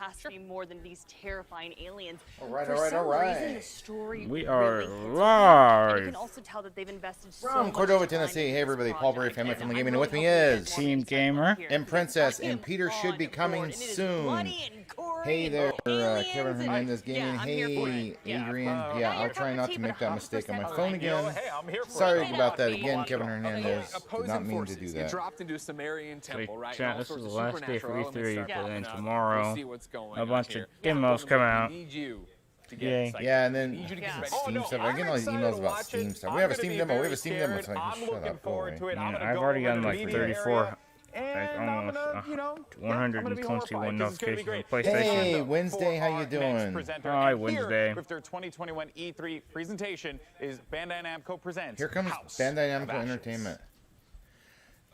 has to be more than these terrifying aliens. All right, For all right, some all right. reason, the story We really are hits home. live. And you can also tell that they've invested so From much Cordova, time Tennessee. into Hey, this everybody. Paul Berry, project. family from the I'm gaming, and really with me hoping that is more Team people Gamer here. and Princess, I and am Peter should be on coming board, and it is soon. bloody and gory Hey and there, aliens Kevin and- Hernandez Gaming. Yeah, I'm here for Hey, it. Yeah. Adrian. Not Yeah, your I'll try cup not of to tea, make but that mistake on my 100% phone right. again. Hey, I'm here for Sorry it. about that Hey, again, watch Kevin it. Hernandez. Did Opposing not mean to forces do get that. dropped into a Sumerian temple, right? Chat, All this is sorts the of last day for supernatural E3, elements but start then popping up. tomorrow, We'll see what's going a on bunch here. of demos come out. We need you to get Yay. excited. Yeah, and We then need you to get Yeah. ready. Steam stuff. I get all these emails about Steam stuff. We have a Steam demo. We have a Steam demo. It's like, I'm shut looking up, go forward to away. it. I'm Man, gonna I've go already over gotten to the like media 34, area, and I'm almost gonna, you know, yeah, I'm gonna be 121 horrified 'cause it's gonna be notifications great. on PlayStation. Hey, For Wednesday, how our you next doing? presenter. Hi, And here Wednesday. with their 2021 E3 presentation is Bandai Namco presents Here comes House Bandai of Namco Ashes. Entertainment.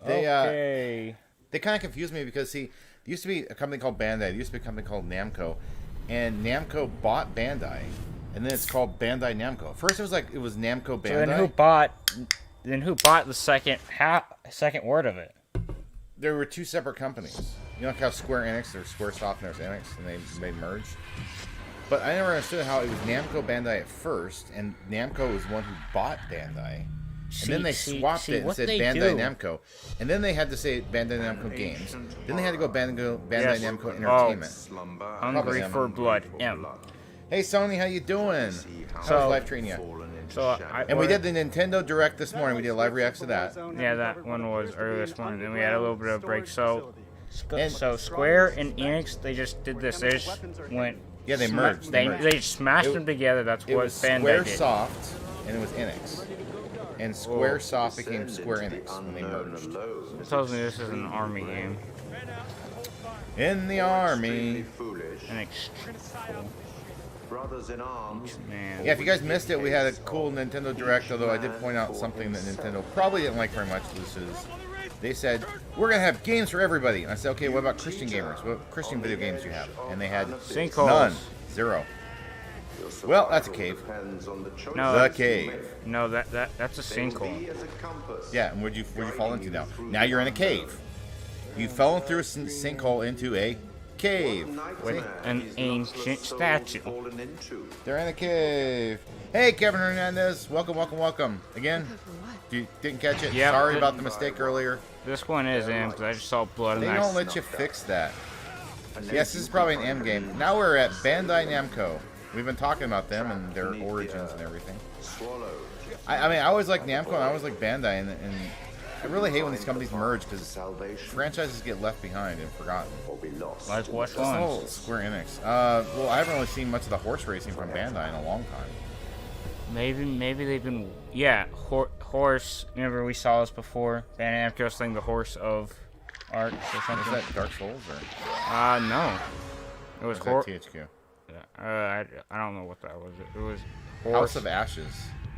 Okay. They kind of confused me because, see, there used to be a company called Bandai. There used to be a company called Namco. And Namco bought Bandai. And then it's called Bandai Namco. First, it was Namco Bandai. So then who bought the second word of it? There were two separate companies. You know, like how Square Enix, there's Squaresoft and there's Enix, and they merged. But I never understood how it was Namco Bandai at first, and Namco was one who bought Bandai. And then they swapped it and said Bandai Namco. And then they had to say Bandai Namco Games. Then they had to go Bandai Namco Entertainment. Hungry for blood. M. Hey Sony, how you doing? How's life treating you? And we did the Nintendo Direct this morning. We did a live react to that. Yeah, that one was earlier this morning. Then we had a little bit of a break. So Square and Enix, they just did this. They just went. Yeah, they merged. They smashed them together. That's what Bandai did. Squaresoft and it was Enix. And Squaresoft became Square Enix when they merged. It tells me this is an army game. In the army. An Brothers in arms. Man. Yeah, if you guys missed it, we had a cool Nintendo Direct, although I did point out something that Nintendo probably didn't like very much. They said, we're going to have games for everybody. And I said, okay, what about Christian gamers? What Christian video games do you have? And they had Sinkholes. none. Zero. Well, that's a cave. No, The cave. No, that's a sinkhole. Yeah, and where'd you fall into now? Now you're in a cave. You fell through a sinkhole into a cave. With an ancient statue. They're in a cave. Hey, Kevin Hernandez. Welcome, welcome, welcome. Again, if you didn't catch it, Yep. sorry about the mistake earlier. This one is in, because I just saw blood They and don't let you fix that. Yes, this is probably an M game. Now we're at Bandai Namco. We've been talking about them and their origins and everything. I mean, I always like Namco and I always like Bandai, and I really hate when these companies merge because franchises get left behind and forgotten. Like what This whole ones? Square Enix. Well, I haven't really seen much of the horse racing from Bandai in a long time. Maybe they've been, yeah, horse. Remember we saw this before. Bandai Namco's thing, the horse of art or Is something. that Dark Souls or No. It was is horse. that THQ? I don't know what that was. It was horse. House of Ashes.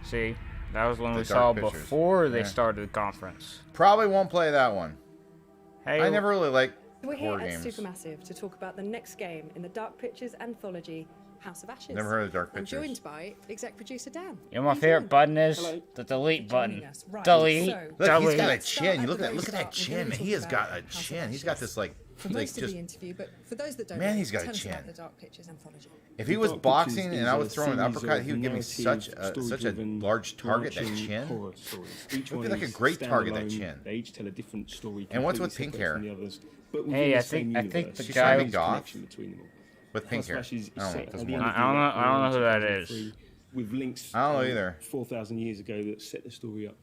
See, that was one The we saw Dark Pictures. before they Yeah. started the conference. Probably won't play that one. Hey, I never really liked We're here horror at games. Supermassive to talk about the next game in the Dark Pictures anthology, House of Ashes. Never heard of Dark I'm Pictures. joined by exec producer Dan. You know my How you favorite doing? button is Hello. the delete Joining button. us. Right, Delete. so- Look, he's delete. got a Let's chin. start You at look the at very that start. We're chin. gonna He talk has got about a House of chin. He's Ashes. got this like For most of the interview, but for those that don't Man, know, he's got a tell us chin. about the Dark Pictures anthology. If he was boxing and I was throwing an uppercut, he would give me such a large target. That chin. It would be like a great target. That chin. They each tell a different story. And what's with pink hair? Hey, I think the She's guy trying to goth with pink hair. I don't know. I don't know who that is. With links. I don't know either. 4,000 years ago that set the story up.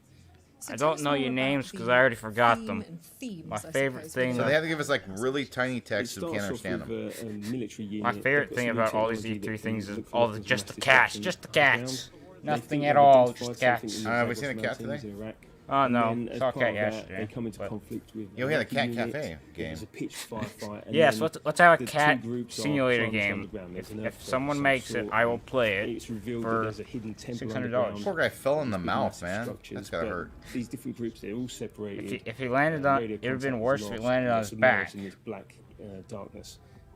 So I tell don't us know more your about names the 'cause I already forgot theme them. and themes, My I favorite suppose, thing with So the- they have to give us like really tiny It text so we can't starts off understand with them. a military unit. My They've favorite got thing some about new all these technology E3 that things can is look for all weapons just the massive cats, weapons just the underground. cats. They Nothing think at they've all, identified just something cats. in the Have we seen a Zagros cat Mountains today? in Iraq. Oh And no, then as saw part cat of that, yesterday. They come into but- conflict with Yeah, we had a Iraqi Cat unit. Cafe game. There's a pitched firefight. and Yes, then let's have the a two cat groups are simulator plunged game. underground. There's an If earthquake someone of some makes it, sort. I will play it It's revealed that for there's a hidden temple $600. underground Poor guy fell in the with mouth, massive man. structures, That's gotta but hurt. These different groups, they're all separated. If he landed on, Radio it would have been contact worse is if he lost, landed on they're his submerged back. in this black darkness.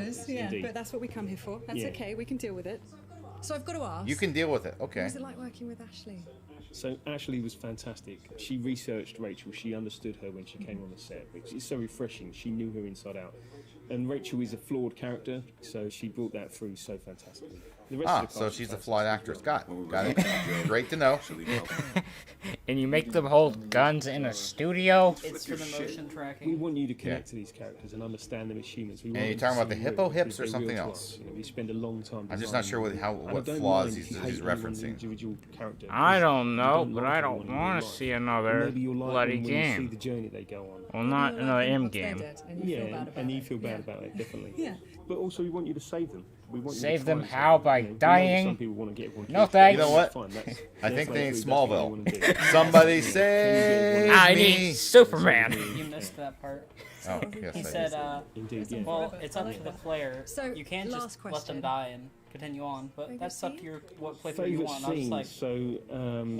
spoilers, yeah, Indeed. but that's what we come here for. That's Yeah. okay, we can deal with it. So I've got to ask. You can deal with it. What Okay. was it like working with Ashley? So Ashley was fantastic. She researched Rachel. She understood her when she came on the set, which is so refreshing. She knew her inside out. And Rachel is a flawed character, so she brought that through so fantastically. The rest Ah, of the so cast she's is a flawed fantastic actress. as well. Got it. Great to know. And you make them hold guns in a studio? It's for the motion We tracking. want you to connect to these characters and understand them as humans. We want you're them talking to about the seem hippo real, hips because or they're something real to else? us. You know, we spend a long time. I'm just not sure what designing them. And I what don't flaws mind if he's you hate anyone referencing. individual character, I because don't you know, don't but like I everyone don't in real want to life. see And another maybe you'll like bloody them when you see game. the journey they go on. Well, not Maybe you'll another like them M once they're game. dead and you feel bad about and you it. feel bad Yeah. about it, definitely. Yeah. But also, we want you to save them. We want you to Save them find how? someone, By you know. We know that dying? Some people want to get everyone No, killed. thanks. You know what? Fine, that's- I that's think like they need food, that's what they Smallville. wanna do. Somebody Can you save get I me. need Superman. You missed that part. Oh, yes, He I said, did. Indeed, yeah. well, it's up to the player. So, You can't last just let question. them die and continue on, but Favorite that's up to scene? your what playthrough you Favorite want. I was scenes. like,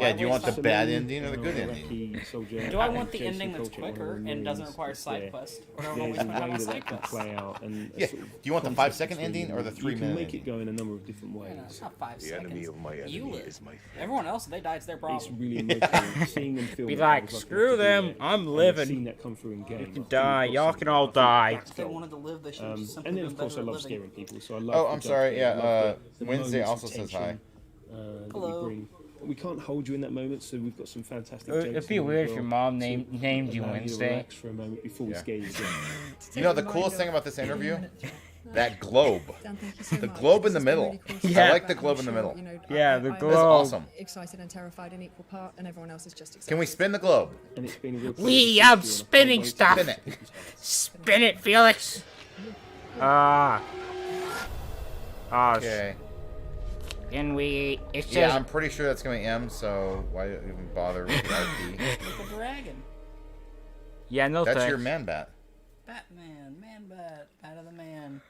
Yeah, do you want the waste bad Salome, ending or the good ending? Iraqi soldier, do I want the Jason ending that's Coltrane, one of quicker the and doesn't Marines require that's side there. quest? Or do I want to There's waste a my time way on that side that can quests? play out, and a Yeah. sort of Do you want the contrast 5-second between ending or the them. 3-minute You can make it ending? go in a number of different ways. Yeah, it's not 5 The seconds. enemy of my You enemy live. is my friend. Everyone else, if they die, it's their It's problem. really emotional. Seeing them feel Be that like, I was lucky screw enough to be them, there, I'm and living. seeing that come through in game. Die, y'all can all die. If they wanted to live, they should have just simply And then, been of course, I better at love living. scaring people. So I love Oh, the I'm jump sorry. scare. I Yeah, love the Wednesday moments also of says tension, hi. that Hello. we bring. We can't hold you in that moment, so we've got some fantastic It'd jokes be in there weird as if your well. mom named you allow to Wednesday. relax for a moment before we Yeah. scare you again. You know the coolest thing about this interview? That globe. Dan, thank you so The much. globe in This the has been middle. really cool to Yeah. talk I like the about. globe I'm in the sure, middle. you know, Yeah, the I'm globe. That's awesome. excited and terrified in equal part, and everyone else is just excited. Can we spin the globe? And it's been a real We pleasure to have see you, and I can't spinning wait to stuff. Spin it. Spin it, Felix. Ah. Okay. Can we? It says. Yeah, I'm pretty sure that's going to be M, so why even bother with the RP? With the dragon. Yeah, no That's thanks. your man bat. Batman, Man Bat, Bat of the Man.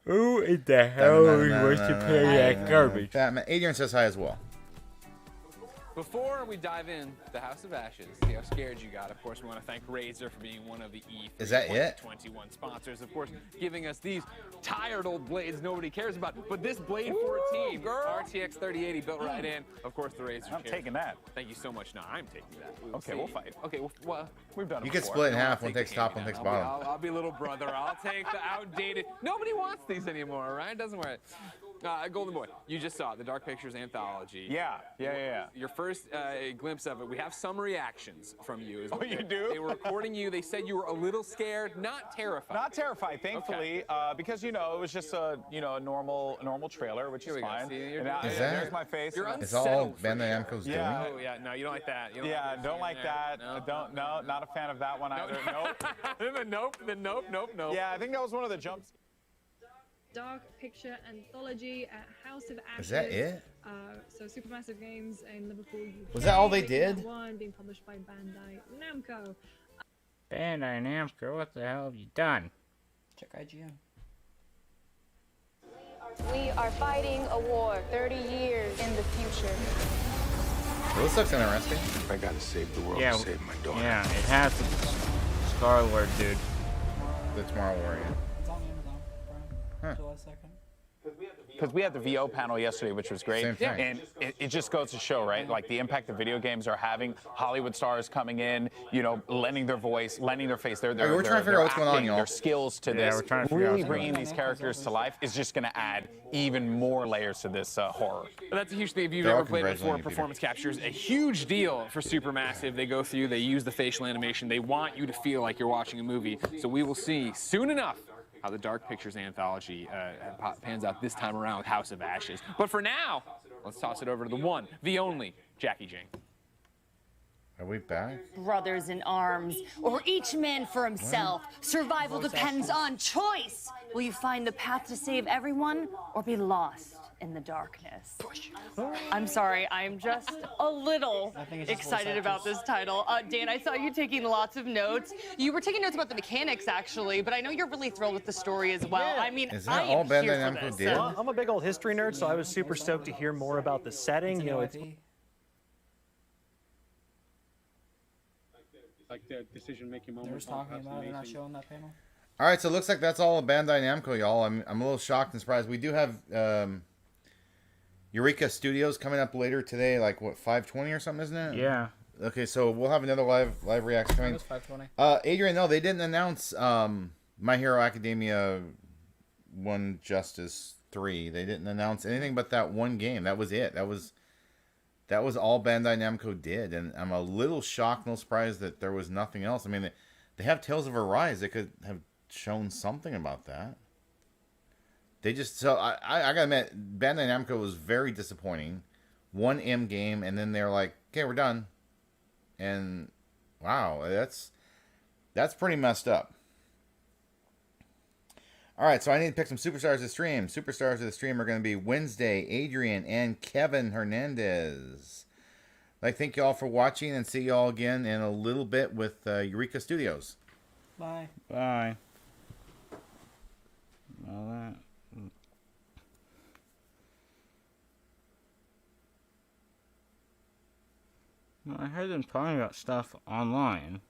Who in the hell wants to play that garbage? Batman. Adrian says hi as well. Before we dive in, the House of Ashes, see how scared you got. Of course, we want to thank Razer for being one of the E3 Is that it? 2021 sponsors. Of course, giving us these tired old blades nobody cares about. But this Blade 14, RTX 3080 built right in. Of course, the Razer. I'm chair. taking that. Thank you so much. No, I'm taking that. We'll Okay, see. we'll fight. Okay, well, We've done it You could before. split in I'll half. One take takes the top, one hand-me-down. takes bottom. I'll be little brother. I'll take the outdated. Nobody wants these anymore, right? Doesn't worry. Golden Boy, you just saw it, the Dark Pictures anthology. Yeah. Your first glimpse of it. We have some reactions from you. Oh, you do? They were recording you. They said you were a little scared, not terrified. Not terrified, thankfully, because it was just a normal trailer, which Here is we go. fine. See, And now, Is that- there's my face. You're Is all unsettled for Bandai sure. Namco's Yeah. doing? Oh yeah, no, you don't like that. You don't Yeah, like don't like that. No. Not a fan of that one either. Nope. Nope. Yeah, I think that was one of the jumps. Dark Picture Anthology at House of Ashes. Is that it? So Supermassive Games in Liverpool, UK. Was that all they Making that did? One being published by Bandai Namco. Bandai Namco, what the hell have you done? Check IGN. We are fighting a war 30 years in the future. Well, this looks interesting. I gotta save the world Yeah, to save my daughter. Yeah, it has the Star-Lord, dude. The Tomorrow Warrior. It's on Amazon Prime. Huh. July 2nd. Because we had the VO panel yesterday, which was great. Same thing. And it just goes to show, right? Like the impact that video games are having. Hollywood stars coming in, lending their voice, lending their face, we're trying to figure out what's going on, acting, y'all. their skills to Yeah, this. we're trying to figure out Really what's going bringing on. these characters to life is just going to add even more layers to this horror. But that's a huge thing. If you've They're all ever played before, congratulating you, Peter. performance capture is a huge deal for Supermassive. They go through, they use the facial animation. They want you to feel like you're watching a movie. So we will see soon enough how the Dark Pictures anthology pans out this time around with House of Ashes. But for now, let's toss it over to the one, the only, Jackie Jane. Are we back? Brothers in arms, or each man for himself. Survival depends on choice. Will you find the path to save everyone, or be lost in the darkness? I'm sorry, I'm just a little I think it's just excited voice about actors. this title. Dan, I saw you taking lots of notes. You were taking notes about the mechanics, actually, but I know you're really thrilled with the story as well. I mean, Is I that all am here Bandai for Namco this. did? I'm a big old history nerd, so I was super stoked to hear more about the setting. It's You know, an it's IP. Like the decision-making moment. They're just talking about it. They're not showing that panel. All right, so it looks like that's all of Bandai Namco, y'all. I'm a little shocked and surprised. We do have Eureka Studios coming up later today, like what 5:20 or something, isn't it? Yeah. Okay, so we'll have another live reaction It coming. was 520. Adrian, no, they didn't announce My Hero Academia 1 Justice 3. They didn't announce anything but that one game. That was it. That was all Bandai Namco did, and I'm a little shocked, no surprised that there was nothing else. I mean, they have Tales of Arise. They could have shown something about that. They just, so I gotta admit, Bandai Namco was very disappointing. One M game, and then they're like, okay, we're done. And wow, that's pretty messed up. All right, so I need to pick some superstars of the stream. Superstars of the stream are going to be Wednesday, Adrian, and Kevin Hernandez. I thank you all for watching, and see you all again in a little bit with Eureka Studios. Bye. Bye. All that. Well, I heard them talking about stuff online.